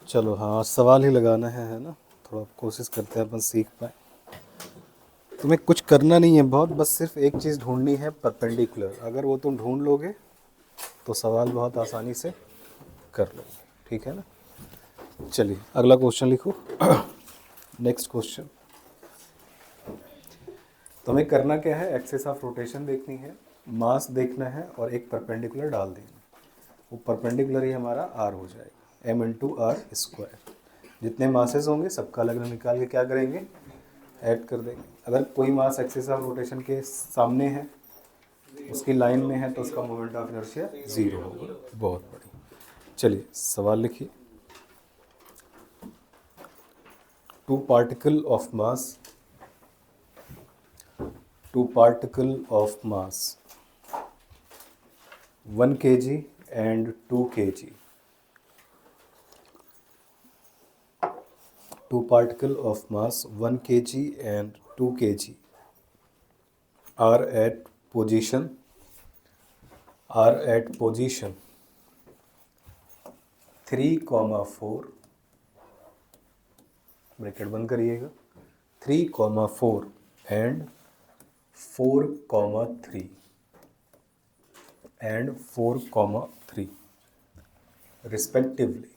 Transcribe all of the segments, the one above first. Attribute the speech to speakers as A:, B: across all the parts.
A: चलो हाँ, सवाल ही लगाना है ना। थोड़ा कोशिश करते हैं अपन सीख पाए। तुम्हें कुछ करना नहीं है बहुत, बस सिर्फ एक चीज़ ढूंढनी है, परपेंडिकुलर। अगर वो तुम ढूंढ लोगे तो सवाल बहुत आसानी से कर लोगे। ठीक है ना। चलिए अगला क्वेश्चन लिखो। Next question. तुम्हें करना क्या है, एक्सिस ऑफ रोटेशन देखनी है, मास देखना है और एक परपेंडिकुलर डाल देना। वो परपेंडिकुलर ही हमारा आर हो जाएगा, m इंटू आर स्क्वायर। जितने मासेस होंगे सबका अलग निकाल के क्या करेंगे, ऐड कर देंगे। अगर कोई मास एक्सिस ऑफ रोटेशन के सामने है, उसकी लाइन में है, तो उसका मोमेंट ऑफ इनर्शिया जीरो होगा। बहुत बढ़िया। चलिए सवाल लिखिए। Two particle of mass, two particle of mass 1 kg and 2 kg, two particle of mass 1 kg and 2 kg are at position 3,4, bracket बंद करिएगा, 3,4 and 4,3 and 4,3 respectively.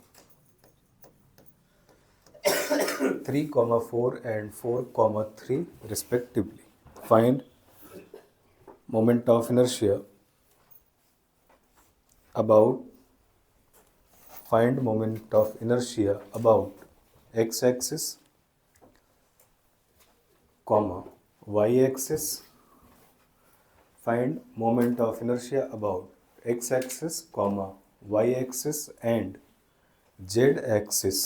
A: 3,4 and 4,3 respectively. Find moment of inertia about x-axis, y-axis. Find moment of inertia about x-axis, y-axis and z-axis.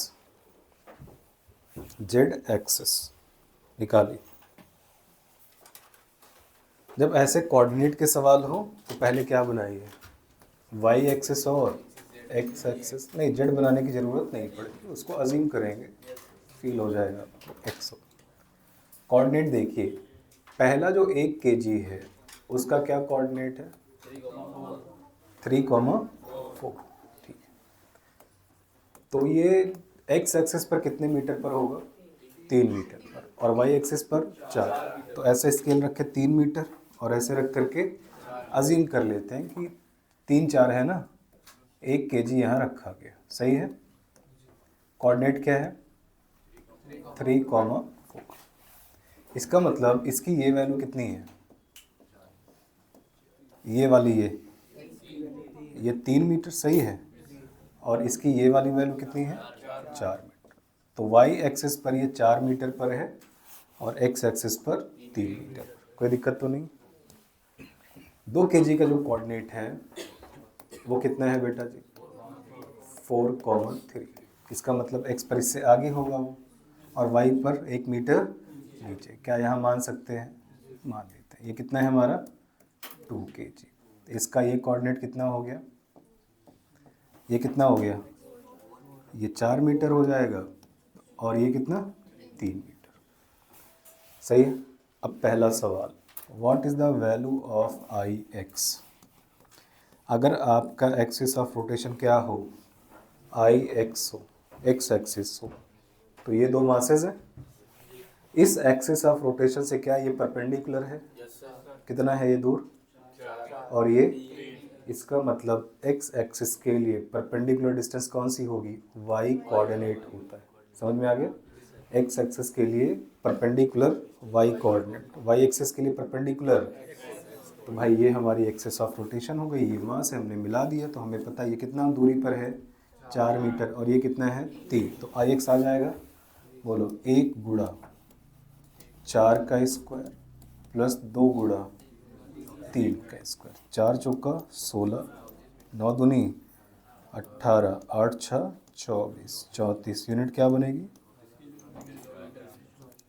A: निकालिए। जब ऐसे coordinate के सवाल हो तो पहले क्या बनाइए, वाई एक्सिस और एक्स एक्सिस। नहीं, जेड बनाने की ज़रूरत नहीं पड़ेगी, उसको अजीम करेंगे, फील हो जाएगा एक्स। कोऑर्डिनेट देखिए, पहला जो 1 kg है उसका क्या कोऑर्डिनेट है, 3,4। ठीक है, तो ये एक्स एक्सिस पर कितने मीटर पर होगा, 3 मीटर पर, और वाई एक्सिस पर 4। तो ऐसे स्केल रखे 3 मीटर और ऐसे रख करके अजीम कर लेते हैं कि 3 4 है ना, 1 kg यहाँ रखा गया। सही है। कोऑर्डिनेट क्या है, 3,4। इसका मतलब इसकी ये वैल्यू कितनी है, ये वाली ये 3 मीटर। सही है। और इसकी ये वाली वैल्यू कितनी है, 4 मीटर। तो वाई एक्सिस पर ये 4 मीटर पर है और एक्स एक्सिस पर 3 मीटर। कोई दिक्कत तो नहीं। 2 kg का जो कोऑर्डिनेट है वो कितना है बेटा जी, 4,3। इसका मतलब एक्स पर इससे आगे होगा वो, और वाई पर 1 मीटर नीचे। क्या यहाँ मान सकते हैं, मान लेते हैं। ये कितना है हमारा, 2 kg। इसका ये कोऑर्डिनेट कितना हो गया, ये कितना हो गया, ये 4 मीटर हो जाएगा, और ये कितना, 3 मीटर। सही है। अब पहला सवाल, what is the value of I x. अगर आपका एक्सिस ऑफ रोटेशन क्या हो, आई एक्स हो, एक्स एक्सिस हो, तो ये दो मासेस हैं। इस एक्सिस ऑफ रोटेशन से क्या ये परपेंडिकुलर है, कितना है ये दूर, और ये, इसका मतलब एक्स एक्सिस के लिए परपेंडिकुलर डिस्टेंस कौन सी होगी, वाई कोऑर्डिनेट होता है। समझ में आ गया। एक्स एक्सिस के लिए perpendicular Y coordinate, Y axis के लिए परपेंडिकुलर। तो भाई ये हमारी एक्सिस ऑफ रोटेशन हो गई। ये मास है, हमने मिला दिया, तो हमें पता है ये कितना दूरी पर है, 4 मीटर, और ये कितना है, 3। तो आई एक्स आ जाएगा, बोलो 1 गुणा 4 का स्क्वायर प्लस 2 गुणा 3 का स्क्वायर। 4 चौका 16, 9 दूनी 18, 8 छः 24, 34। यूनिट क्या बनेगी,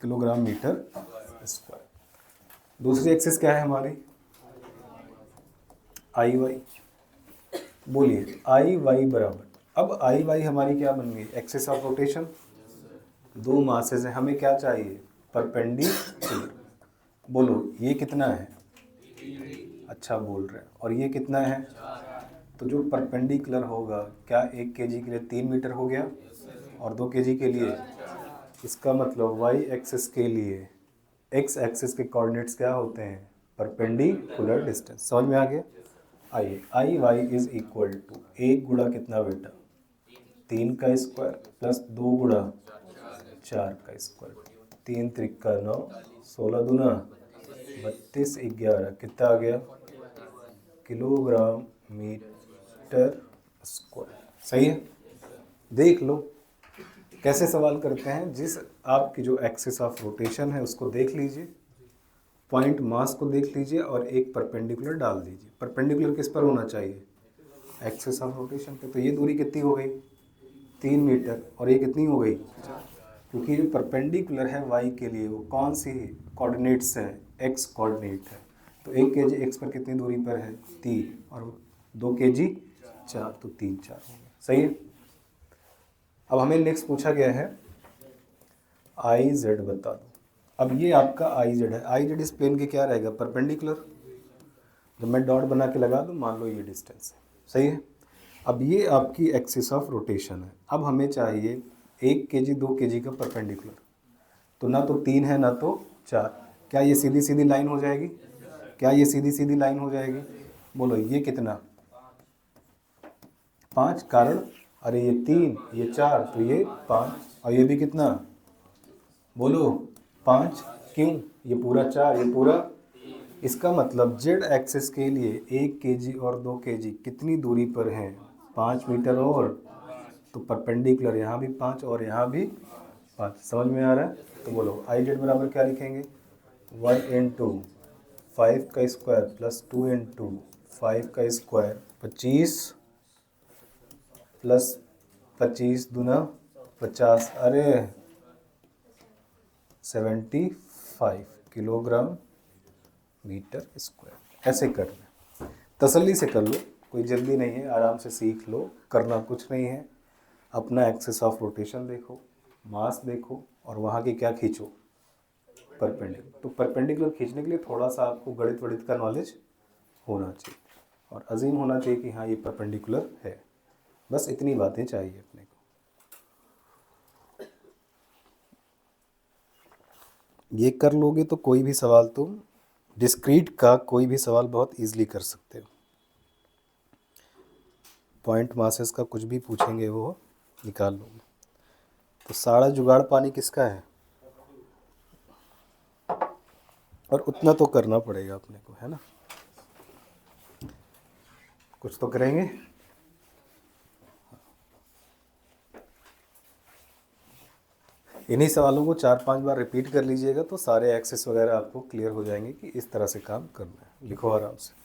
A: किलोग्राम मीटर स्क्वायर। दूसरी एक्सिस क्या है हमारी, आई वाई। बोलिए आई वाई बराबर। अब आई वाई हमारी क्या बन गई, एक्सिस ऑफ रोटेशन। दो मासेस हैं, हमें क्या चाहिए, परपेंडिकुलर। बोलो ये कितना है, अच्छा बोल रहे हैं, और ये कितना है। तो जो परपेंडिकुलर होगा, क्या 1 kg के लिए 3 मीटर हो गया, और 2 केजी के लिए। इसका मतलब वाई एक्सिस के लिए एक्स एक्सिस के कोऑर्डिनेट्स क्या होते हैं, परपेंडिकुलर डिस्टेंस। समझ में आ गया। आइए, आई वाई इज इक्वल टू 1 गुणा कितना बेटा, 3 का स्क्वायर प्लस 2 गुणा 4 का स्क्वायर, 3 त्रिका 9, 16 दूना 32, 11 कितना आ गया, किलोग्राम मीटर स्क्वायर। सही है। देख लो कैसे सवाल करते हैं। जिस आपकी जो एक्सिस ऑफ रोटेशन है उसको देख लीजिए, पॉइंट मास को देख लीजिए और एक परपेंडिकुलर डाल दीजिए। परपेंडिकुलर किस पर होना चाहिए, एक्सिस ऑफ रोटेशन पे। तो ये दूरी कितनी हो गई, 3 मीटर, और ये कितनी हो गई, क्योंकि जो परपेंडिकुलर है वाई के लिए वो कौन सी कोऑर्डिनेट्स है, एक्स कोऑर्डिनेट है। तो 1 केजी एक्स पर कितनी दूरी पर है, 3, और 2 केजी 4, तो 3 4 हो गया। सही है। अब हमें नेक्स्ट पूछा गया है आई जेड बता दो। अब ये आपका आई जेड है, आई जेड इस प्लेन के क्या रहेगा, परपेंडिकुलर। जब मैं डॉट बना के लगा दूँ, मान लो ये डिस्टेंस है। सही है। अब ये आपकी एक्सिस ऑफ रोटेशन है। अब हमें चाहिए 1 केजी 2 केजी का परपेंडिकुलर। तो ना तो 3 है ना तो 4। क्या ये सीधी सीधी लाइन हो जाएगी, क्या ये सीधी सीधी लाइन हो जाएगी, बोलो ये कितना, 5। कारण अरे ये 3 ये 4 तो ये 5, और ये भी कितना, बोलो 5। क्यों, ये पूरा 4 ये पूरा। इसका मतलब जेड एक्सिस के लिए 1 केजी और 2 केजी कितनी दूरी पर हैं, 5 मीटर, और तो परपेंडिकुलर यहाँ भी 5 और यहाँ भी 5। समझ में आ रहा है। तो बोलो आई जेड बराबर क्या लिखेंगे, 1 इंटू 5 का स्क्वायर प्लस 2 इंटू 5 का स्क्वायर, 25 प्लस 25 दूना 50, अरे 75 किलोग्राम मीटर स्क्वायर। ऐसे कर लें, तसल्ली से कर लो, कोई जल्दी नहीं है, आराम से सीख लो, करना कुछ नहीं है। अपना एक्सिस ऑफ रोटेशन देखो, मास देखो, और वहाँ की क्या खींचो, परपेंडिकुलर। तो परपेंडिकुलर खींचने के लिए थोड़ा सा आपको गणित वणित का नॉलेज होना चाहिए, और अजीम होना चाहिए कि हाँ ये परपेंडिकुलर है। बस इतनी बातें चाहिए अपने को। ये कर लोगे तो कोई भी सवाल तुम डिस्क्रीट का कोई भी सवाल बहुत इजीली कर सकते हो। पॉइंट मासेस का कुछ भी पूछेंगे वो निकाल लोगे। तो सारा जुगाड़ पानी किसका है, और उतना तो करना पड़ेगा अपने को, है ना, कुछ तो करेंगे। इन्हीं सवालों को 4-5 बार रिपीट कर लीजिएगा तो सारे एक्सेस वगैरह आपको क्लियर हो जाएंगे कि इस तरह से काम करना है। लिखो आराम से।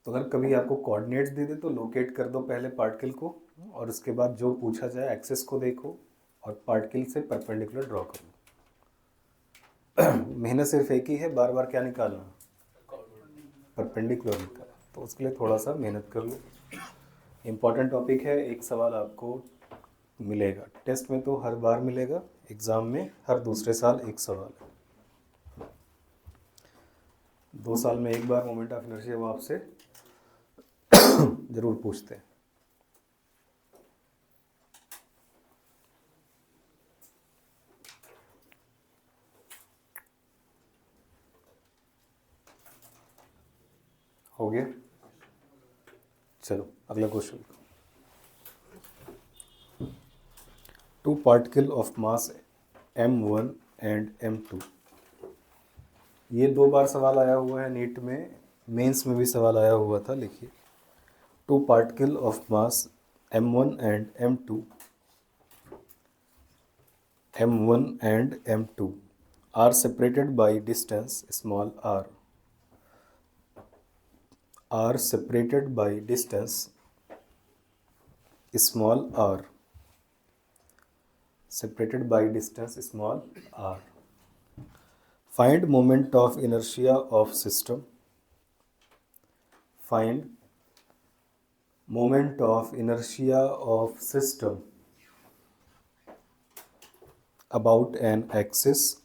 A: तो अगर कभी आपको कोऑर्डिनेट्स दे दे तो लोकेट कर दो पहले पार्टिकल को, और उसके बाद जो पूछा जाए एक्सेस को देखो और पार्टिकल से परपेंडिकुलर ड्रॉ कर लो। मेहनत सिर्फ एक ही है, बार बार क्या निकालना, परपेंडिकुलर निकालना। तो उसके लिए थोड़ा सा मेहनत कर लो। इम्पॉर्टेंट टॉपिक है, एक सवाल आपको मिलेगा टेस्ट में तो हर बार मिलेगा, एग्ज़ाम में हर दूसरे साल एक सवाल है। 2 साल में एक बार मोमेंट ऑफ इनर्शिया वो आपसे ज़रूर पूछते हैं। हो गया, चलो अगला question. 2 particle of mass m1 and m2। ये 2 बार सवाल आया हुआ है नीट में, मेंस में भी सवाल आया हुआ था। लिखिए 2 particle of mass m1 and m2 are separated by distance small r are separated by distance small r, separated by distance small r. Find moment of inertia of system. Find moment of inertia of system about an axis.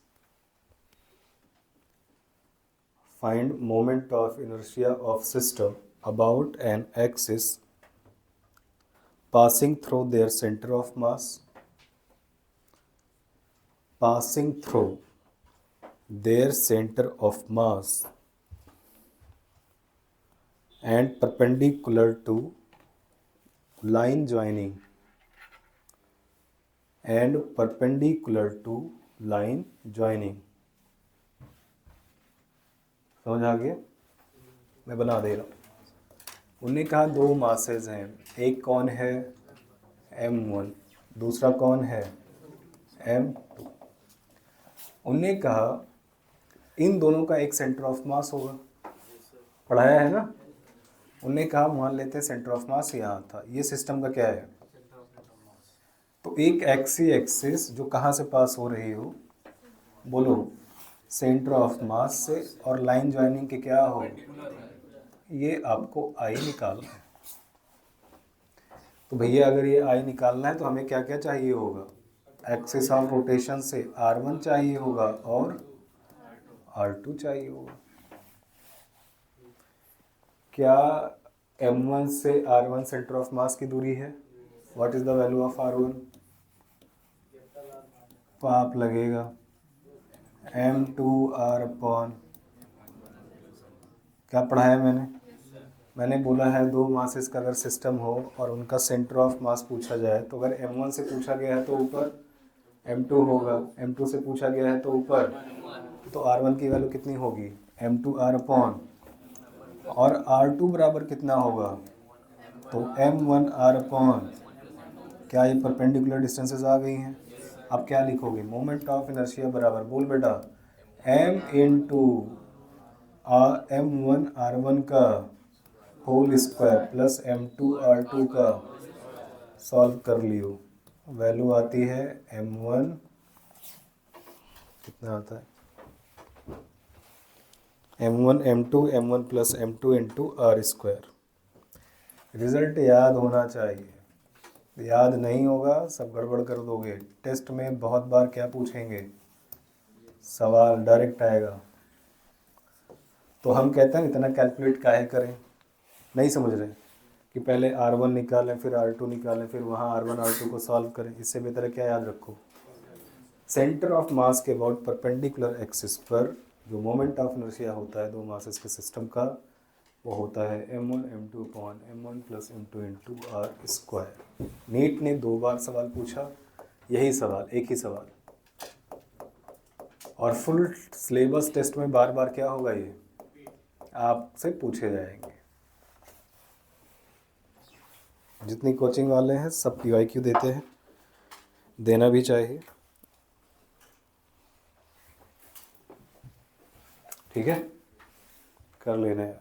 A: Find moment of inertia of system about an axis passing through their center of mass. Passing through their center of mass and perpendicular to line joining and perpendicular to line joining. समझ आ गया? मैं बना दे रहा हूँ। उन्होंने कहा दो masses हैं, एक कौन है m1, दूसरा कौन है m2। उन्होंने कहा इन दोनों का एक सेंटर ऑफ मास होगा, पढ़ाया है ना। उन्होंने कहा मान लेते हैं सेंटर ऑफ मास यहाँ था, ये सिस्टम का क्या है, तो एक एक्सिस जो कहाँ से पास हो रही हो, बोलो सेंटर ऑफ मास से, और लाइन ज्वाइनिंग के क्या हो, ये आपको आई निकालना है। तो भैया अगर ये आई निकालना है तो हमें क्या क्या चाहिए होगा, एक्सिस ऑफ रोटेशन से r1 चाहिए होगा और r2 चाहिए होगा। क्या m1 से r1 सेंटर ऑफ मास की दूरी है? What is the value of r1? पाप लगेगा m2r अपॉन, क्या पढ़ाया मैंने बोला है दो मासेस का अगर सिस्टम हो और उनका सेंटर ऑफ मास पूछा जाए तो अगर m1 से पूछा गया है तो ऊपर m2 होगा, m2 से पूछा गया है तो ऊपर, तो r1 की वैल्यू कितनी होगी m2r अपॉन, और r2 बराबर कितना होगा, तो m1r अपॉन, क्या ये परपेंडिकुलर डिस्टेंसेस आ गई हैं। अब क्या लिखोगे, मोमेंट ऑफ इनर्शिया बराबर, बोल बेटा, m इंटू m1r1 का होल स्क्वायर प्लस m2r2 का, सॉल्व कर लियो, वैल्यू आती है m1, कितना आता है m1 m2 plus m2 into R square. Result याद होना चाहिए, याद नहीं होगा सब गड़बड़ कर दोगे। टेस्ट में बहुत बार क्या पूछेंगे, सवाल डायरेक्ट आएगा, तो हम कहते हैं इतना कैलकुलेट काहे करें, नहीं समझ रहे कि पहले r1 निकालें फिर r2 निकालें फिर वहाँ r1 r2 को सॉल्व करें। इससे बेहतर है क्या याद रखो, सेंटर ऑफ मास के अबाउट परपेंडिकुलर एक्सिस पर जो मोमेंट ऑफ इनर्शिया होता है दो मासेस के सिस्टम का, वो होता है m1 m2 upon m1 plus m2 into R square. NEET ने 2 बार सवाल पूछा, यही सवाल, एक ही सवाल, और फुल सिलेबस टेस्ट में बार बार क्या होगा, ये आपसे पूछे जाएंगे। जितनी कोचिंग वाले हैं सब PYQ देते हैं, देना भी चाहिए, ठीक है, कर लेना यार।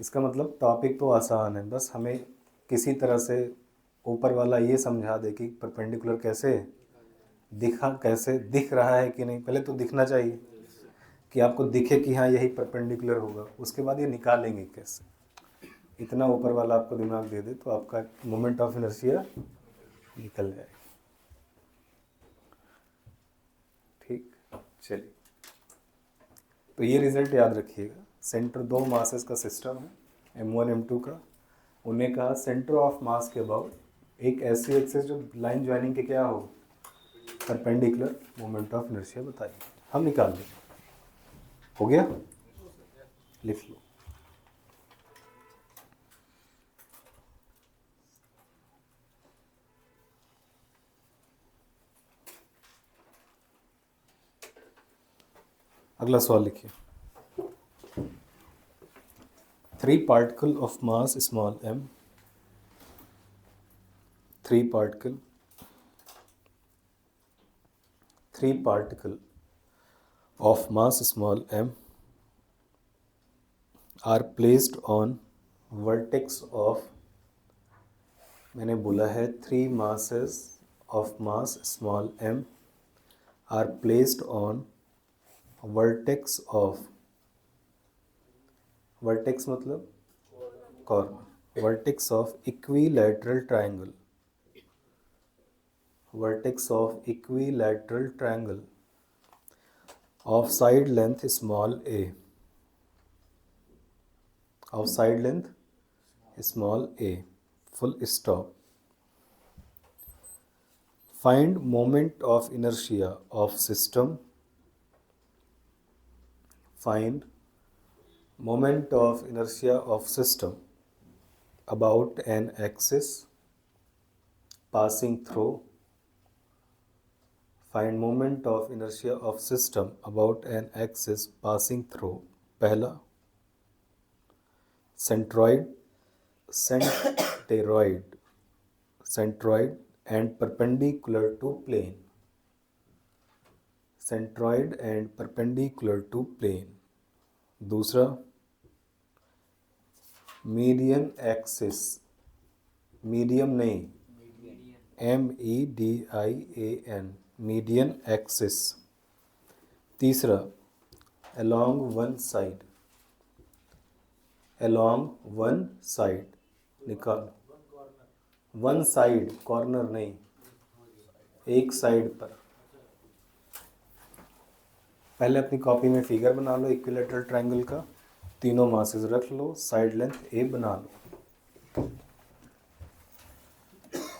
A: इसका मतलब टॉपिक तो आसान है, बस हमें किसी तरह से ऊपर वाला ये समझा दे कि परपेंडिकुलर कैसे दिख रहा है कि नहीं। पहले तो दिखना चाहिए कि आपको दिखे कि हाँ यही परपेंडिकुलर होगा, उसके बाद ये निकालेंगे कैसे। इतना ऊपर वाला आपको दिमाग दे दे तो आपका मोमेंट ऑफ इनर्शिया निकल जाए। ठीक, चलिए, तो ये रिजल्ट याद रखिएगा। सेंटर दो मासेस का सिस्टम है m1 m2 का, उन्हें कहा सेंटर ऑफ मास के अबाउट एक ऐसी एक्सिस जो लाइन ज्वाइनिंग के क्या हो, परपेंडिकुलर, मोमेंट ऑफ इनर्शिया बताइए, हम निकाल लेंगे। हो गया, लिख लो। अगला सवाल लिखिए, 3 particle of mass small m, 3 particle of mass small m are placed on vertex of, मैंने बोला है 3 masses of mass small m are placed on vertex of, vertex मतलब corner, vertex of equilateral triangle, vertex of equilateral triangle of side length small a, of side length small a, full stop. Find moment of inertia of system, find moment of inertia of system about an axis passing through, find moment of inertia of system about an axis passing through. पहला centroid, centroid, centroid and perpendicular to plane, centroid and perpendicular to plane. दूसरा median axis, medium नहीं, MEDIAN, median axis. तीसरा along one side, along one side निकालो, one side, corner नहीं, एक side पर। पहले अपनी कॉपी में फिगर बना लो इक्विलेटरल ट्रायंगल का, तीनों मासेस रख लो, साइड लेंथ ए बना लो।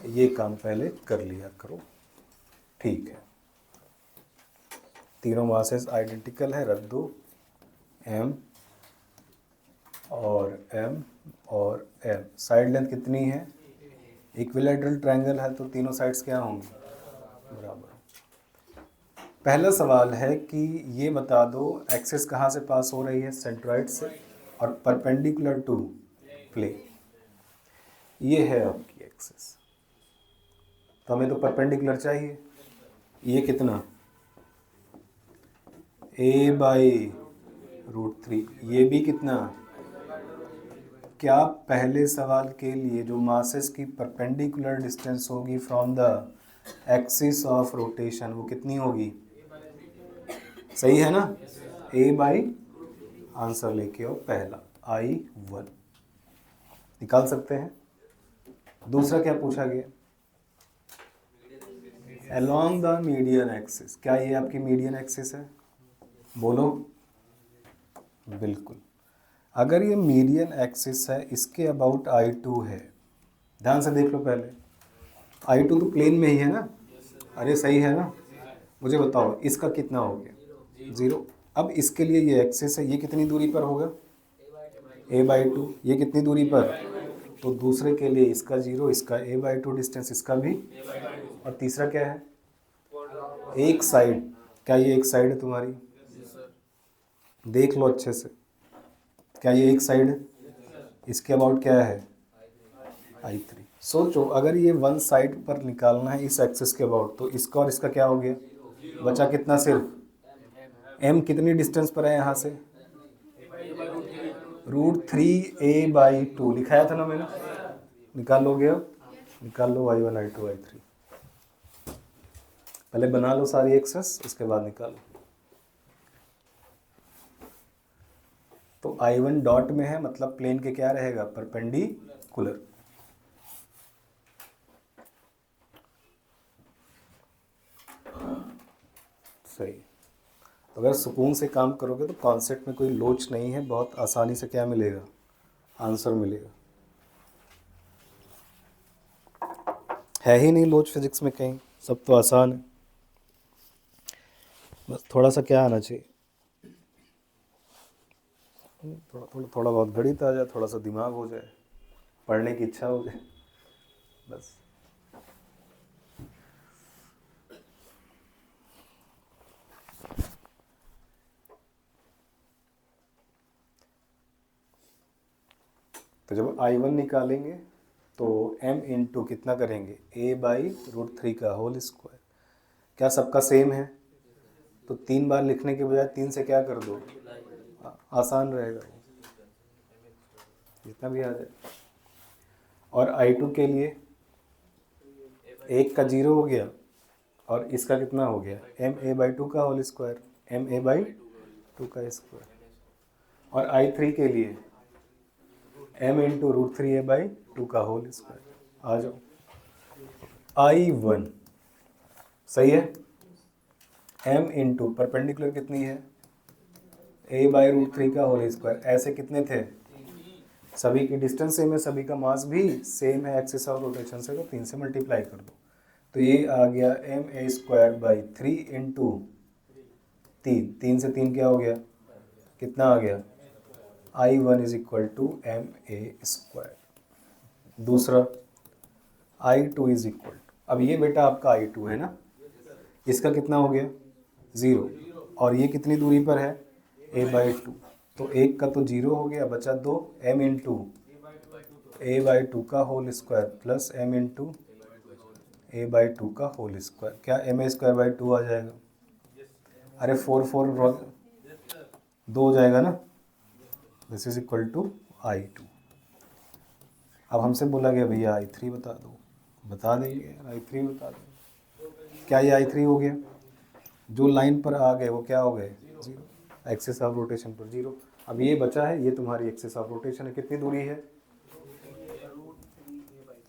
A: ये काम पहले कर लिया करो, ठीक है। तीनों मासेस आइडेंटिकल है, रख दो, एम और एम और एम। साइड लेंथ कितनी है? इक्विलेटरल ट्रायंगल है तो तीनों साइड्स क्या होंगी? बराबर। पहला सवाल है कि ये बता दो एक्सिस कहाँ से पास हो रही है? सेंट्रॉइड से, और परपेंडिकुलर टू प्लेन। ये है आपकी एक्सिस, तो हमें तो परपेंडिकुलर चाहिए। ये कितना? a/√3। ये भी कितना? क्या पहले सवाल के लिए जो मासेस की परपेंडिकुलर डिस्टेंस होगी from the axis of rotation वो कितनी होगी? सही है ना? a/, आंसर लेके आओ पहला I1 निकाल सकते हैं। दूसरा क्या पूछा गया? Along the median axis. क्या ये आपकी मीडियन एक्सिस है? बोलो। बिल्कुल। अगर ये मीडियन एक्सिस है, इसके अबाउट I2 है, ध्यान से देख लो पहले। I2 तो प्लेन में ही है ना? अरे सही है ना? मुझे बताओ इसका कितना हो गया? 0। अब इसके लिए ये एक्सिस है, ये कितनी दूरी पर होगा? a/2। ये कितनी दूरी पर? तो दूसरे के लिए इसका 0, इसका a/2 डिस्टेंस, इसका भी। और तीसरा क्या है? एक साइड। क्या ये एक साइड है तुम्हारी? देख लो अच्छे से, क्या ये एक साइड है? इसके अबाउट क्या है? I3। सोचो अगर ये वन साइड पर निकालना है इस एक्सिस के अबाउट, तो इसका और इसका क्या हो गया? बचा कितना? सिर्फ m। कितनी डिस्टेंस पर है यहाँ से? √3a/2 लिखाया था ना मैंने। निकाल लोगे? अब निकाल लो I1, I2, I3। पहले बना लो सारी एक्सेस, उसके बाद निकालो। तो I1 डॉट में है, मतलब प्लेन के क्या रहेगा? परपेंडिकुलर। सही। अगर सुकून से काम करोगे तो कॉन्सेप्ट में कोई लोच नहीं है, बहुत आसानी से क्या मिलेगा? आंसर मिलेगा। है ही नहीं लोच फिजिक्स में कहीं, सब तो आसान है। बस थोड़ा सा क्या आना चाहिए? थोड़ा बहुत गणित आ जाए, थोड़ा सा दिमाग हो जाए, पढ़ने की इच्छा हो जाए, बस। तो जब I1 निकालेंगे तो m इंटू कितना करेंगे? a/√3 का होल स्क्वायर। क्या सबका सेम है? तो 3 बार लिखने के बजाय 3 से क्या कर दो? आसान रहेगा। जितना भी आ जाए। और I2 के लिए एक का 0 हो गया और इसका कितना हो गया ma/2 का होल स्क्वायर, ma/2 का स्क्वायर। और I3 के लिए m इंटू √3a/2 का होल स्क्वायर। आ जाओ I1 सही है, m इंटू परपेंडिकुलर कितनी है a/√3 का होल स्क्वायर। ऐसे कितने थे, सभी की डिस्टेंस सेम है, सभी का मास भी सेम है एक्सिस ऑफ रोटेशन से, तो 3 से मल्टीप्लाई कर दो तो ये आ गया ma²/3 इंटू 3 से 3 क्या हो गया, कितना आ गया I1 is equal to ma²। दूसरा I2 इज इक्वल टू, अब ये बेटा आपका I2 है ना, इसका कितना हो गया 0 और ये कितनी दूरी पर है a/2, तो एक का तो 0 हो गया, बचा 2 m इंटू a/2 का whole square plus m into a/2 का होल स्क्वायर। क्या ma²/2 आ जाएगा, अरे 4 2 हो जाएगा ना, this is equal to I2। अब हमसे बोला गया भैया I3 बता दो, बता देंगे I3 बता दो। क्या ये I3 हो गया, जो लाइन पर आ गए वो क्या हो गए 0, एक्सिस ऑफ रोटेशन पर 0। अब ये बचा है, ये तुम्हारी एक्सिस ऑफ रोटेशन है, कितनी दूरी है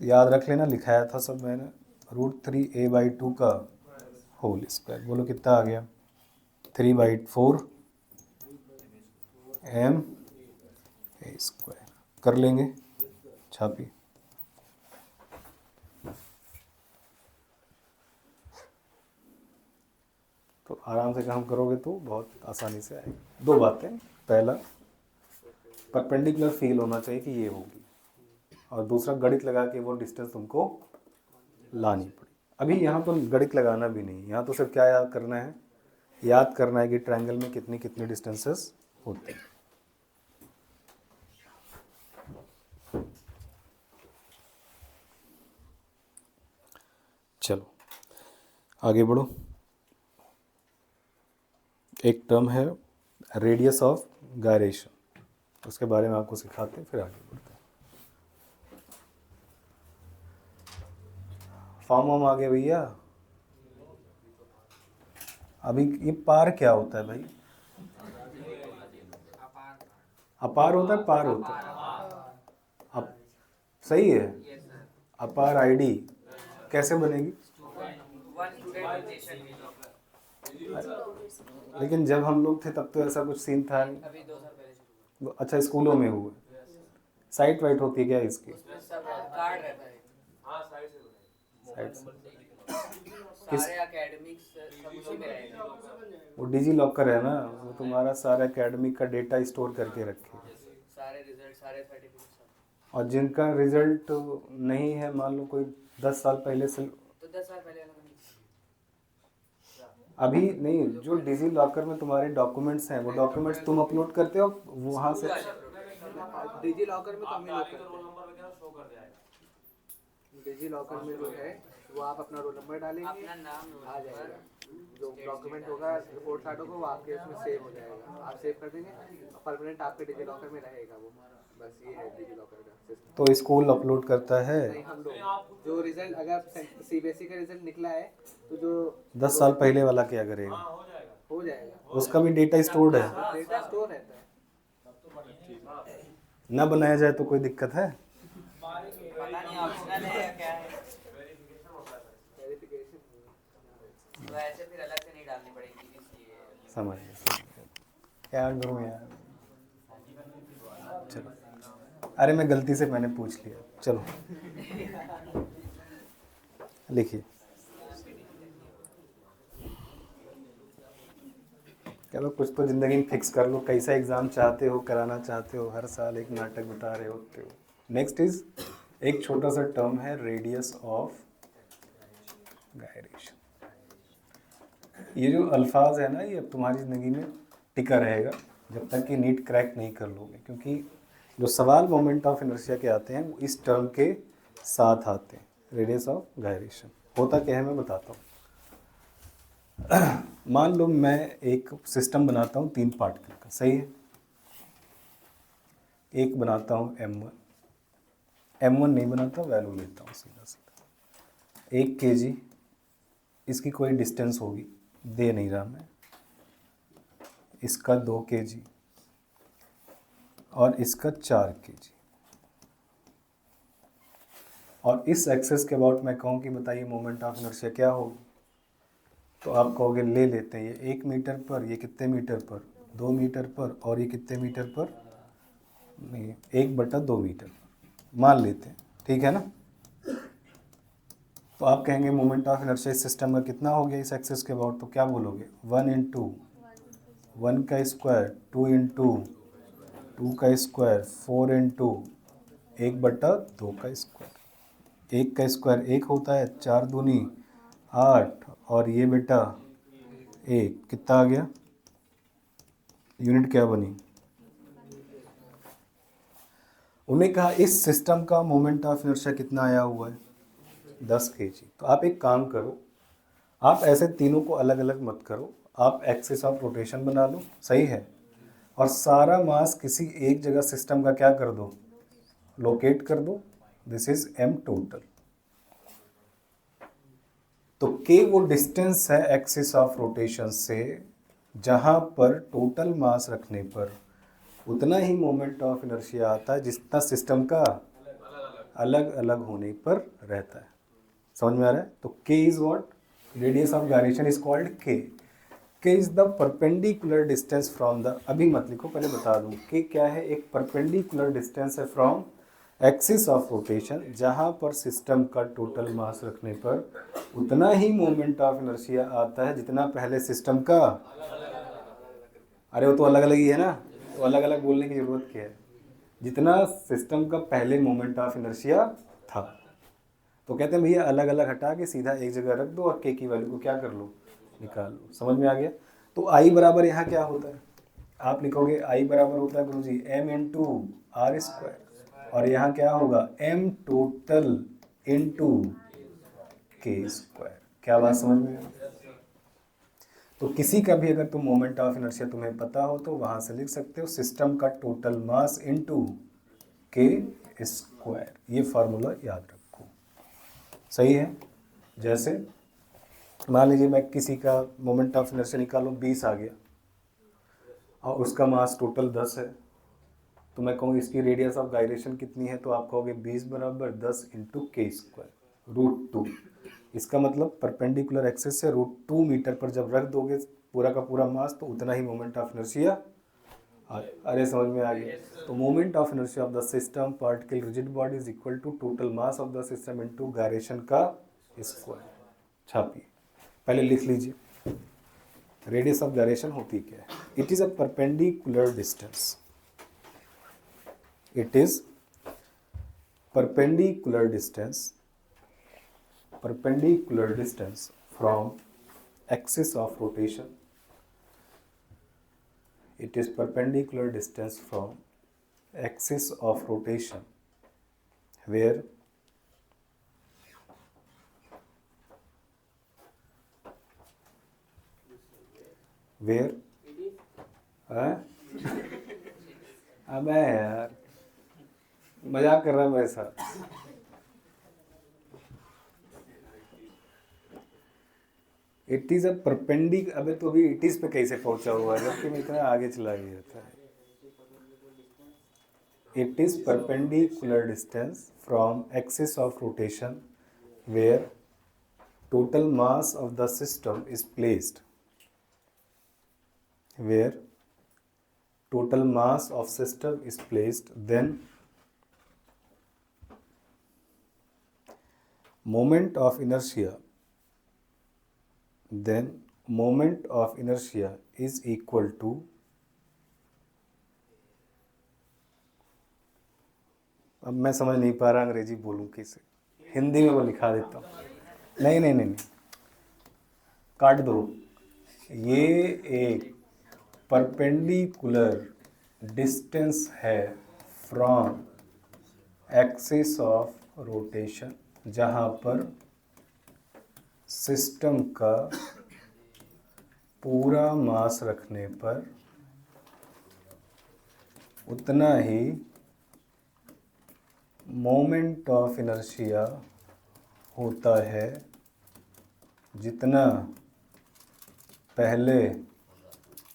A: याद रख लेना, लिखाया था सब मैंने, √3a/2 का होल स्क्वायर। बोलो कितना आ गया 3/4 ma²। कर लेंगे छापी, तो आराम से काम करोगे तो बहुत आसानी से आएगा। दो बातें, पहला परपेंडिकुलर फील होना चाहिए कि ये होगी, और दूसरा गणित लगा के वो डिस्टेंस तुमको लानी पड़ी। अभी यहाँ तो गणित लगाना भी नहीं, यहाँ तो सिर्फ क्या याद करना है, याद करना है कि ट्रायंगल में कितनी कितनी डिस्टेंसेस होती हैं। चलो आगे बढ़ो। एक टर्म है रेडियस ऑफ गायरेशन, उसके बारे में आपको सिखाते हैं, फिर आगे बढ़ते हैं। फॉर्म वॉर्म आ गया भैया। अभी ये पार क्या होता है भाई, अपार होता है पार होता है, सही है, अपार आईडी कैसे बनेगी, लेकिन जब हम लोग थे तब तो ऐसा कुछ सीन था नहीं। अच्छा स्कूलों में हुआ, साइट वाइट होती है क्या इसकी,
B: कार्ड रहता है,
A: साइट से
B: सारे एकेडमिक्स सब उसी में रहेगा।
A: वो डिजी लॉकर है ना, वो तुम्हारा सारा एकेडमिक का डेटा स्टोर करके रखे,
B: सारे रिजल्ट सारे सर्टिफिकेट।
A: और जिनका रिजल्ट नहीं है, मान लो कोई 10 साल पहले से,
B: तो 10 साल पहले वाला नहीं,
A: अभी नहीं, जो डिजी लॉकर में तुम्हारे डॉक्यूमेंट्स हैं वो डॉक्यूमेंट्स तुम अपलोड करते हो वहाँ से।
B: डिजी लॉकर में तो हम ही लोग करते हैं, डिजी लॉकर में जो है वो आप अपना रोल नंबर डालेंगे, अपना नाम आ जाएगा, जो डॉक्यूमेंट होगा रिपोर्ट कार्ड होगा वो आपके उसमें सेव हो जाएगा, आप सेव कर देंगे, परमानेंट आपके डिजी लॉकर में रहेगा वो। बस ये है डिजी लॉकर का सिस्टम।
A: तो स्कूल अपलोड करता है,
B: नहीं, हम लोग जो रिजल्ट, अगर सीबीएसई का रिजल्ट निकला है तो जो
A: 10 साल पहले वाला क्या करेगा,
B: हो जाएगा,
A: उसका भी डेटा स्टोर्ड है,
B: डेटा स्टोर रहता है।
A: ना बनाया जाए तो कोई दिक्कत है,
B: पता नहीं ऑप्शनल है या क्या है, वेरिफिकेशन वैसे फिर अलग से नहीं डालनी पड़ेगी इसलिए।
A: समझ क्या करूँ यार, चलो, अरे मैं गलती से मैंने पूछ लिया, चलो लिखिए। चलो कुछ तो ज़िंदगी में फिक्स कर लो, कैसा एग्ज़ाम चाहते हो, कराना चाहते हो, हर साल एक नाटक बता रहे होते हो। नेक्स्ट इज एक छोटा सा टर्म है रेडियस ऑफ गायरेशन। ये जो अल्फाज है ना, ये अब तुम्हारी ज़िंदगी में टिका रहेगा जब तक कि नीट क्रैक नहीं कर लोगे, क्योंकि जो सवाल मोमेंट ऑफ इनर्शिया के आते हैं वो इस टर्म के साथ आते हैं। रेडियस ऑफ गायरेशन होता क्या है मैं बताता हूँ। मान लो मैं एक सिस्टम बनाता हूँ 3 पार्टिकल का, सही है, एक बनाता हूँ m1 नहीं बनाता, वैल्यू लेता हूँ सीधा सीधा 1 kg, इसकी कोई डिस्टेंस होगी, दे नहीं रहा मैं, इसका 2 kg और इसका 4 kg। और इस एक्सेस के अबाउट मैं कहूँ कि बताइए मोमेंट ऑफ इनर्शिया क्या होगी, तो आप कहोगे ले लेते हैं ये 1 मीटर पर, ये कितने मीटर पर, 2 मीटर पर, और ये कितने मीटर पर, नहीं 1/2 मीटर पर मान लेते हैं, ठीक है ना। तो आप कहेंगे मोमेंट ऑफ इनर्शिया इस सिस्टम का कितना हो गया इस एक्सेस के अबाउट, तो क्या बोलोगे 1 इंटू 1 का स्क्वायर, 2 इंटू 2 का स्क्वायर, 4 इंटू 1/2 का स्क्वायर। 1 का स्क्वायर 1 होता है, 4 दूनी 8, और ये बेटा 1, कितना आ गया, यूनिट क्या बनी। उन्हें कहा इस सिस्टम का मोमेंट ऑफ इनर्शिया कितना आया हुआ है, 10 kg। तो आप एक काम करो, आप ऐसे तीनों को अलग अलग मत करो, आप एक्सिस ऑफ रोटेशन बना लो, सही है, और सारा मास किसी एक जगह सिस्टम का क्या कर दो, लोकेट कर दो, दिस इज m टोटल। तो k वो डिस्टेंस है एक्सिस ऑफ रोटेशन से जहां पर टोटल मास रखने पर उतना ही मोमेंट ऑफ इनर्शिया आता है जितना सिस्टम का अलग अलग होने पर रहता है। समझ में आ रहा है। तो k is what, radius of gyration is called k is the perpendicular distance from the, अभी मत लिखो पहले बता दूं, k क्या है, एक परपेंडिकुलर डिस्टेंस है फ्रॉम एक्सिस ऑफ रोटेशन जहां पर सिस्टम का टोटल मास रखने पर उतना ही मोमेंट ऑफ इनर्शिया आता है जितना पहले सिस्टम का, अरे वो तो अलग अलग ही है ना, तो अलग अलग बोलने की जरूरत क्या है, जितना सिस्टम का पहले मोमेंट ऑफ इनर्शिया था। तो कहते हैं भैया अलग अलग हटा के सीधा एक जगह रख दो और k की वैल्यू को क्या कर लो, निकाल लो। समझ में आ गया। तो I बराबर यहाँ क्या होता है, आप लिखोगे I बराबर होता है गुरु जी m इंटू आर स्क्वायर, और यहाँ क्या होगा m total into k square. क्या बात समझ में आई। तो किसी का भी अगर तुम मोमेंट ऑफ इनर्शिया तुम्हें पता हो तो वहाँ से लिख सकते हो सिस्टम का total mass into k square, ये फार्मूला याद रखो, सही है। जैसे मान लीजिए मैं किसी का मोमेंट ऑफ इनर्शिया निकालूं 20 आ गया और उसका मास टोटल 10 है, तो मैं कहूँ इसकी रेडियस ऑफ गायरेशन कितनी है, तो आप कहोगे 20 बराबर 10 इंटू के स्क्वायर √2। इसका मतलब परपेंडिकुलर एक्सिस से √2 मीटर पर जब रख दोगे पूरा का पूरा मास तो उतना ही मोमेंट ऑफ इनर्शिया, अरे समझ में आ गया। तो moment of inertia of the system particle rigid body is equal to total mass of the system into gyration का स्क्वायर। छापिए, पहले लिख लीजिए रेडियस ऑफ गायरेशन होती क्या है। It is a perpendicular distance, it is perpendicular distance from axis of rotation. It is perpendicular distance from axis of rotation where अबे यार मजाक कर रहा है मेरे साथ। इट इज अ परपेंडिक, अबे तो अभी इट इज पे कैसे पहुंचा हुआ है जबकि मैं इतना आगे चला गया था। It is perpendicular distance from axis of rotation where total mass of the system is placed, where total mass of system is placed, then moment of inertia is equal to, अब मैं समझ नहीं पा रहा अंग्रेजी बोलूं कैसे, हिंदी में वो लिखा देता हूँ। नहीं काट दो। ये एक परपेंडिकुलर डिस्टेंस है फ्रॉम एक्सिस ऑफ रोटेशन जहाँ पर सिस्टम का पूरा मास रखने पर उतना ही मोमेंट ऑफ इनर्शिया होता है जितना पहले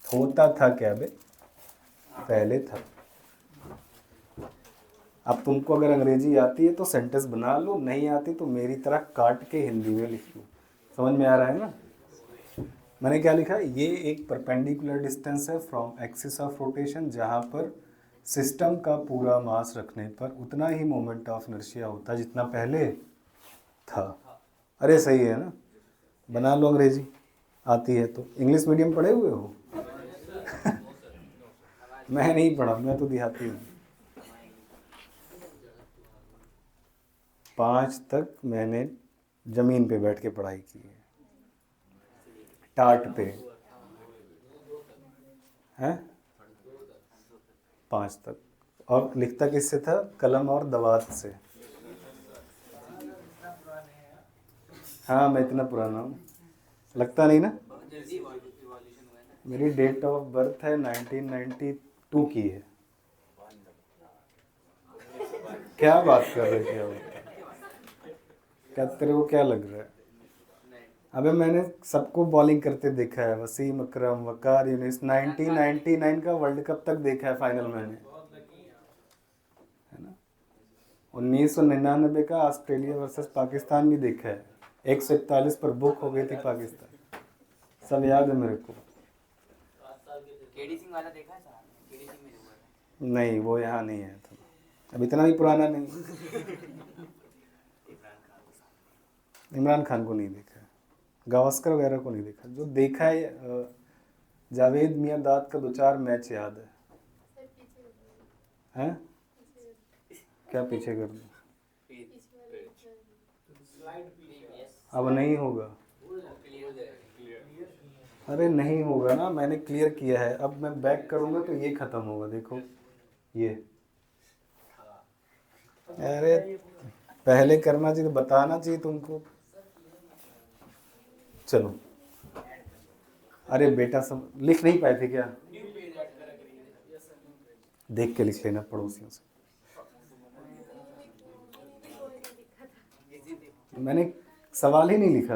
A: होता था, क्या बे, पहले था। अब तुमको अगर अंग्रेजी आती है तो सेंटेंस बना लो, नहीं आती तो मेरी तरह काट के हिंदी में लिख लो। समझ में आ रहा है ना? मैंने क्या लिखा, ये एक परपेंडिकुलर डिस्टेंस है फ्रॉम एक्सिस ऑफ रोटेशन, जहाँ पर सिस्टम का पूरा मास रखने पर उतना ही मोमेंट ऑफ इनर्शिया होता है जितना पहले था। अरे सही है ना? बना लो, अंग्रेजी आती है तो। इंग्लिश मीडियम पढ़े हुए हो? मैं नहीं पढ़ा, मैं तो देहाती हूँ। 5 तक मैंने ज़मीन पे बैठ के पढ़ाई की है, टाट पे हैं। 5 तक। और लिखता किससे था? कलम और दवात से। हाँ, मैं इतना पुराना हूँ, लगता नहीं ना? मेरी डेट ऑफ बर्थ है 1992 की है। क्या बात कर रहे थे? क्या तेरे को क्या लग रहा है? अबे मैंने सबको बॉलिंग करते देखा है, वसीम अकरम, वकार यूनिस। 1999 का वर्ल्ड कप तक देखा है फाइनल मैंने, है ना। 1999 का ऑस्ट्रेलिया वर्सेस पाकिस्तान भी देखा है, 141 पर बुक हो गई थी पाकिस्तान, सब याद है मेरे को।
C: केडी सिंह वाला देखा है सर? केडी सिंह में जो हुआ था।
A: नहीं, वो यहाँ नहीं है तो अब इतना भी पुराना नहीं। इमरान खान को नहीं देखा, गावस्कर वगैरह को नहीं देखा। जो देखा है जावेद मियांदाद का 2-4 मैच याद है। हैं? क्या पीछे कर दूं? अब नहीं होगा। अरे नहीं होगा ना, मैंने क्लियर किया है। अब मैं बैक करूंगा तो ये खत्म होगा, देखो ये। अरे पहले करना चाहिए, तो बताना चाहिए तुमको। चलो, अरे बेटा सब लिख नहीं पाए थे क्या? देख के लिख लेना पड़ोसियों से। मैंने सवाल ही नहीं लिखा।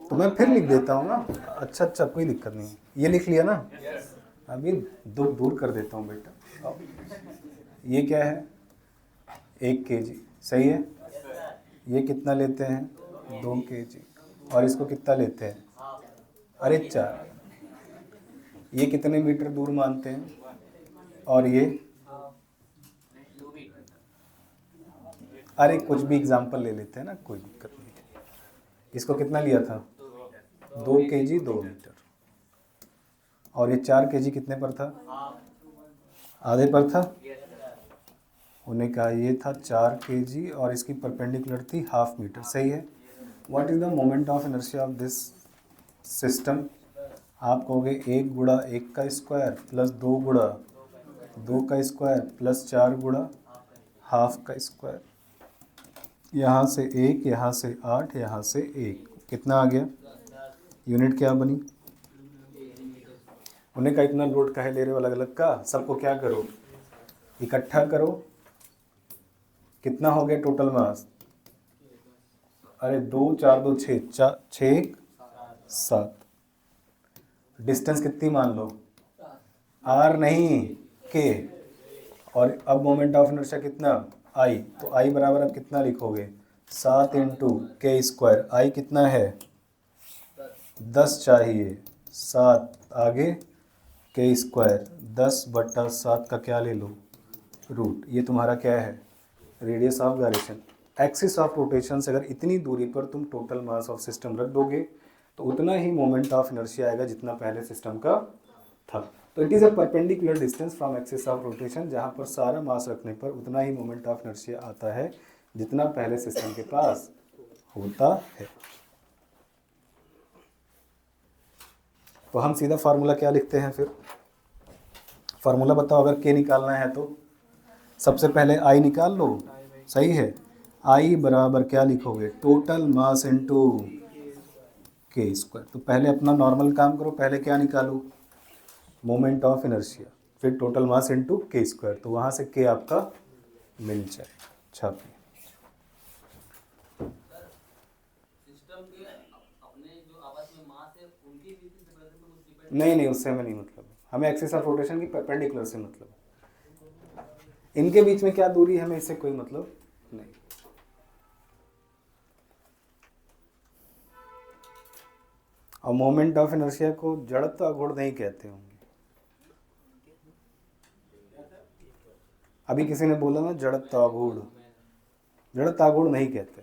A: तो मैं फिर लिख देता हूँ ना। अच्छा अच्छा, कोई दिक्कत नहीं। ये लिख लिया ना? अभी दुख दूर कर देता हूँ बेटा। ये क्या है? 1 kg, सही है। ये कितना लेते हैं? 2 kg। और इसको कितना लेते हैं? अरे 4। ये कितने मीटर दूर मानते हैं? और ये, अरे कुछ भी एग्जाम्पल ले लेते हैं ना, कोई दिक्कत नहीं। इसको कितना लिया था? 2 kg 2 मीटर। और ये 4 kg कितने पर था? आधे पर था। उन्हें कहा ये था 4 kg और इसकी परपेंडिकुलर थी 1/2 मीटर, सही है। What is the moment of inertia of this system? आप कहोगे 1 गुणा 1 का स्क्वायर प्लस 2 गुणा 2 का स्क्वायर प्लस 4 गुणा 1/2 का स्क्वायर। यहाँ से 1, यहाँ से 8, यहाँ से 1, कितना आ गया? यूनिट क्या बनी? उन्हें का इतना लोड काहे ले रहे हो अलग अलग का? सबको क्या करो, इकट्ठा करो। कितना हो गया टोटल मास? अरे 2 4 2 6, 6 1 7। डिस्टेंस कितनी मान लो? आर नहीं, के। और अब मोमेंट ऑफ इनर्शिया कितना? आई। तो आई बराबर अब कितना लिखोगे? 7 इंटू के स्क्वायर। आई कितना है? 10 चाहिए। 7 आगे के स्क्वायर, 10/7 का क्या ले लो? रूट। ये तुम्हारा क्या है? Radius of gyration. Axis of rotation से अगर इतनी दूरी पर तुम टोटल मास ऑफ सिस्टम रख दोगे तो उतना ही मोमेंट ऑफ इनर्शिया आएगा जितना पहले सिस्टम का था। तो it is a perpendicular distance from axis of rotation, जहाँ पर सारा मास रखने पर उतना ही मोमेंट ऑफ इनर्शिया आता है जितना पहले सिस्टम के पास होता है। तो हम सीधा फार्मूला क्या लिखते हैं फिर? फार्मूला बताओ, अगर के निकालना है तो सबसे पहले आई निकाल लो, सही है। आई बराबर क्या लिखोगे? टोटल मास इनटू के स्क्वायर। तो पहले अपना नॉर्मल काम करो, पहले क्या निकालो? मोमेंट ऑफ इनर्शिया, फिर टोटल मास इनटू के स्क्वायर, तो वहाँ से के आपका मिल जाएगा। छापिए।
C: सिस्टम के अपने जो आपस में मास है उनकी रीति से कुछ डिपेंड
A: नहीं, उससे हमें नहीं मतलब, हमें एक्सिस ऑफ रोटेशन की परपेंडिकुलर से मतलब है। इनके बीच में क्या दूरी है हमें इससे कोई मतलब नहीं। और मोमेंट ऑफ इनर्शिया को जड़त्व आघूर्ण नहीं कहते होंगे। अभी किसी ने बोला ना जड़त्व आघूर्ण, जड़त्व आघूर्ण नहीं कहते।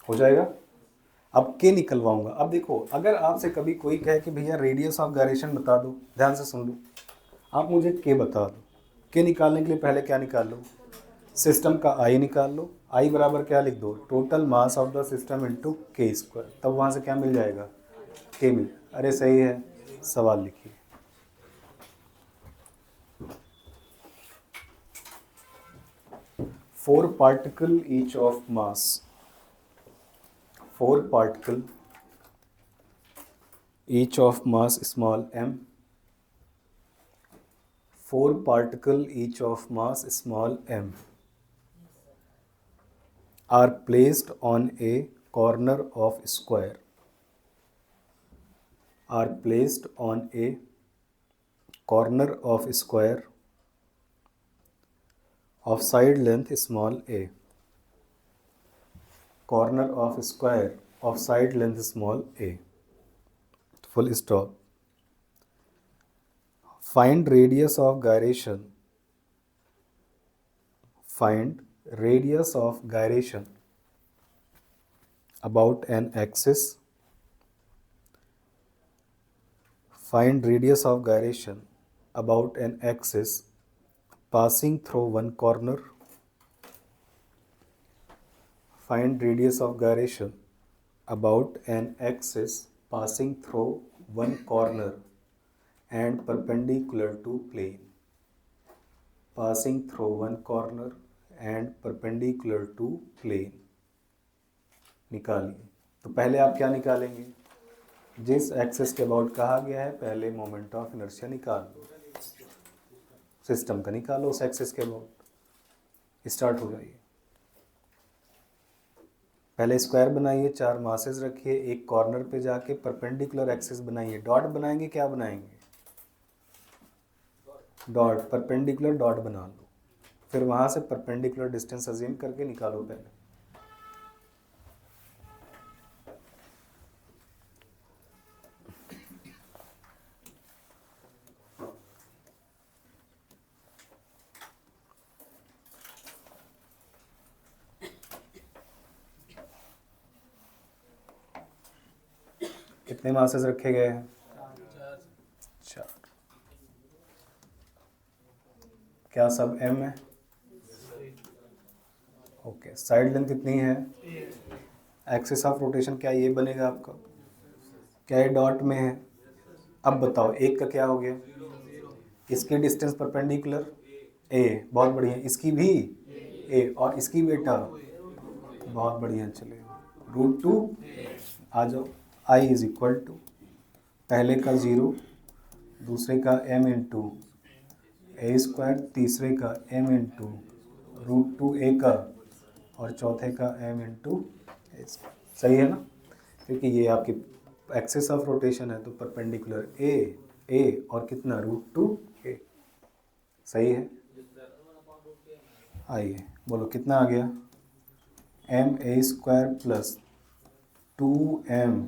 A: हो जाएगा। अब के निकलवाऊंगा। अब देखो, अगर आपसे कभी कोई कहे कि भैया रेडियस ऑफ गायरेशन बता दो, ध्यान से सुन लो, आप मुझे के बता दो। के निकालने के लिए पहले क्या निकाल लो, सिस्टम का आई निकाल लो। आई बराबर क्या लिख दो, total mass of the system into के स्क्वायर, तब वहाँ से क्या मिल जाएगा, के मिल। अरे सही है, सवाल लिखिए। Four particle each of mass, four particle each of mass small m, four particle each of mass small m are placed on a corner of square, are placed on a corner of square of side length small a, corner of square of side length small a, full stop. Find radius of gyration, find radius of gyration about an axis, find radius of gyration about an axis passing through one corner, find radius of gyration about an axis passing through one corner and perpendicular to plane, passing through one corner and perpendicular to plane। निकालिए। तो पहले आप क्या निकालेंगे, जिस axis के about कहा गया है पहले मोमेंट ऑफ इनर्शिया निकाल लो, सिस्टम का निकालो उस एक्सिस के अबाउट। स्टार्ट हो जाइए। पहले स्क्वायर बनाइए, चार मासेस रखिए, एक कॉर्नर पे जाके परपेंडिकुलर एक्सिस बनाइए। डॉट बनाएंगे, क्या बनाएंगे, डॉट, परपेंडिकुलर डॉट बना लो। फिर वहाँ से परपेंडिकुलर डिस्टेंस अज्यूम करके निकालो पहले। कितने मासेस रखे गए हैं, चार। क्या सब m है, ओके। साइड लेंथ कितनी है, एक्सिस ऑफ रोटेशन क्या ये बनेगा आपका, क्या ये डॉट में है। अब बताओ एक का क्या हो गया, इसकी डिस्टेंस परपेंडिकुलर a, बहुत बढ़िया। इसकी भी a, और इसकी बेटा, बहुत बढ़िया। चले √2 आ जाओ। i इज इक्वल टू पहले का 0, दूसरे का m इंटू ए स्क्वायर, तीसरे का m इंटू √2a का, और चौथे का m इंटू ए स्क्वायर। सही है ना, क्योंकि ये आपकी एक्सिस ऑफ रोटेशन है तो परपेंडिकुलर a और कितना √2a। सही है। आइए बोलो कितना आ गया, ma square plus 2m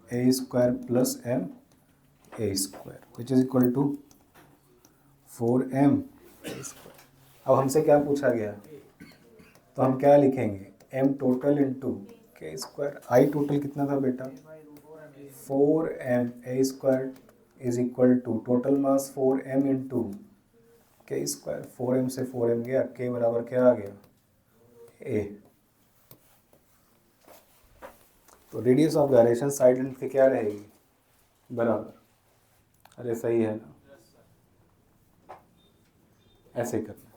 A: a square plus m a square which is equal to 4m a square. अब हमसे क्या पूछा गया, तो हम क्या लिखेंगे, m total into K square. I total कितना था बेटा, 4m a square is equal to total mass 4m into K square. 4m से 4m गया, के बराबर क्या आ गया, a। तो radius of gyration side length की क्या रहेगी, बराबर। अरे सही है ना, ऐसे करना।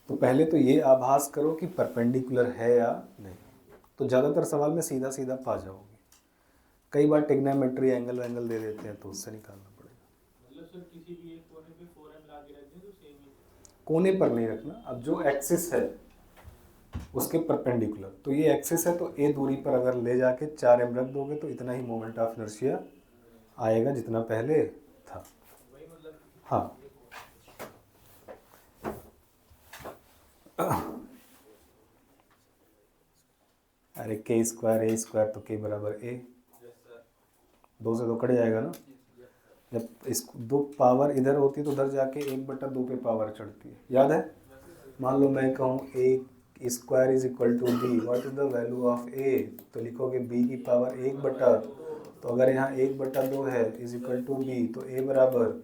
A: तो पहले तो ये आभास करो कि परपेंडिकुलर है या नहीं, तो ज़्यादातर सवाल में सीधा सीधा पा जाओगे। कई बार टिग्नोमेट्री एंगल वैंगल दे देते हैं तो उससे निकालना पड़ेगा।
D: मतलब सर किसी भी एक कोने पे 4m ला के रख दें तो सेम ही।
A: कोने पर नहीं रखना, अब जो एक्सिस है उसके परपेंडिकुलर, तो ये एक्सिस है तो ए दूरी पर अगर ले जाके 4m रख दोगे तो इतना ही मोमेंट ऑफ इनर्शिया आएगा जितना पहले था।
D: वही मतलब
A: हाँ अरे के स्क्वायर ए स्क्वायर तो के बराबर ए, दो से दो कट जाएगा ना। जब इस दो पावर इधर होती है तो उधर जाके 1/2 पे पावर चढ़ती है, याद है। मान लो मैं कहूँ A square is equal to B, what is the value of A, तो लिखोगे बी की पावर 1/2, तो अगर यहाँ 1/2 है इज इक्वल टू बी, तो ए बराबर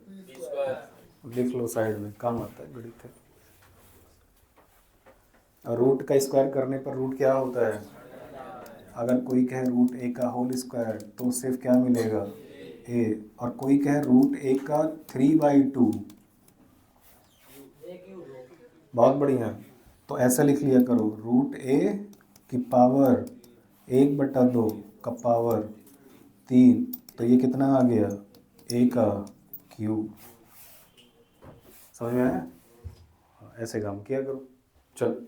A: लिख लो साइड में, काम आता है गणित है। और रूट का स्क्वायर करने पर रूट क्या होता है, अगर कोई कहे रूट ए का होल स्क्वायर तो सिर्फ क्या मिलेगा ए, और कोई कहे रूट ए का 3/2, बहुत बढ़िया। तो ऐसा लिख लिया करो, रूट ए की पावर 1/2 का पावर 3, तो ये कितना आ गया ए का क्यूब। समझ में आया, ऐसे काम किया करो। चलो